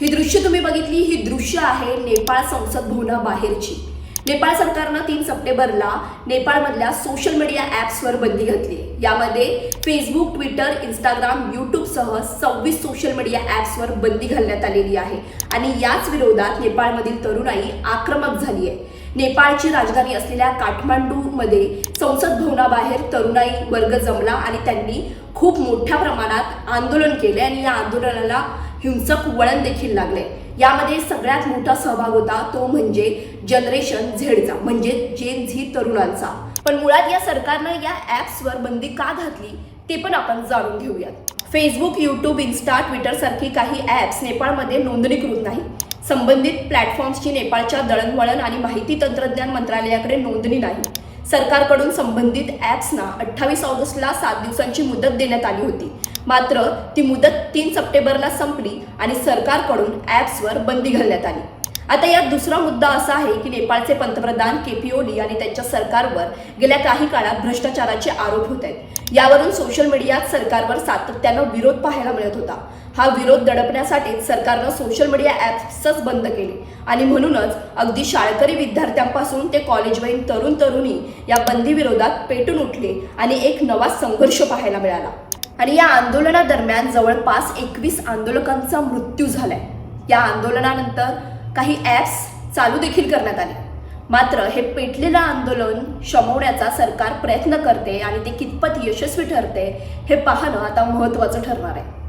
ही दृश्य तुम्ही बघितली, ही दृश्य आहे नेपाळ संसद भवनाबाहेरची। नेपाळ सरकारनं 3 सप्टेंबरला नेपाळमधल्या सोशल मीडिया ॲप्सवर बंदी घातली। यामध्ये फेसबुक, ट्विटर, इंस्टाग्राम, यूट्यूब सह 26 सोशल मीडिया ॲप्सवर बंदी घालण्यात आलेली आहे आणि याच विरोधात नेपाळमधील तरुणाई आक्रमक झाली आहे। नेपाळची राजधानी असलेल्या काठमांडूमध्ये संसद भवनाबाहेर तरुणाई वर्ग जमला आणि त्यांनी खूप मोठ्या प्रमाणात आंदोलन केले आणि या आंदोलनाला हिंसक वळण देखील लागले। यामध्ये सगळ्यात मोठा सहभाग होता तो म्हणजे जनरेशन झेडचा, म्हणजे जेन झी तरुणांचा। पण मुळात या सरकारनं या ॲप्सवर बंदी का घातली ते पण आपण जाणून घेऊयात। फेसबुक, यूट्यूब, इन्स्टा, ट्विटर सारखी काही ॲप्स नेपाळमध्ये नोंदणीकृत नाही। संबंधित प्लॅटफॉर्म्सची नेपाळच्या दळणवळण आणि माहिती तंत्रज्ञान मंत्रालयाकडे नोंदणी नाही। सरकारकडून संबंधित ॲप्सना 28 ऑगस्टला 7 दिवसांची मुदत देण्यात आली होती, मात्र ती मुदत 3 सप्टेंबरला संपली आणि सरकारकडून ॲप्सवर बंदी घालण्यात आली। आता यात दुसरा मुद्दा असा आहे की नेपाळचे पंतप्रधान के.पी. ओली आणि त्यांच्या सरकारवर गेल्या काही काळात भ्रष्टाचाराचे आरोप होत आहेत। यावरून सोशल मीडियात सरकारवर सातत्यानं विरोध पाहायला मिळत होता। हा विरोध दडपण्यासाठीच सरकारनं सोशल मीडिया ॲप्सच बंद केले आणि म्हणूनच अगदी शाळकरी विद्यार्थ्यांपासून ते कॉलेजवरील तरुण तरुणी या बंदी विरोधात पेटून उठले आणि एक नवा संघर्ष पाहायला मिळाला। आणि या आंदोलनादरम्यान जवळपास 21 आंदोलकांचा मृत्यू झालाय। या आंदोलनानंतर काही ॲप्स चालू देखील करण्यात आले, मात्र हे पेटलेलं आंदोलन शमवण्याचा सरकार प्रयत्न करते आणि ते कितपत यशस्वी ठरते हे पाहणं आता महत्त्वाचं ठरणार आहे।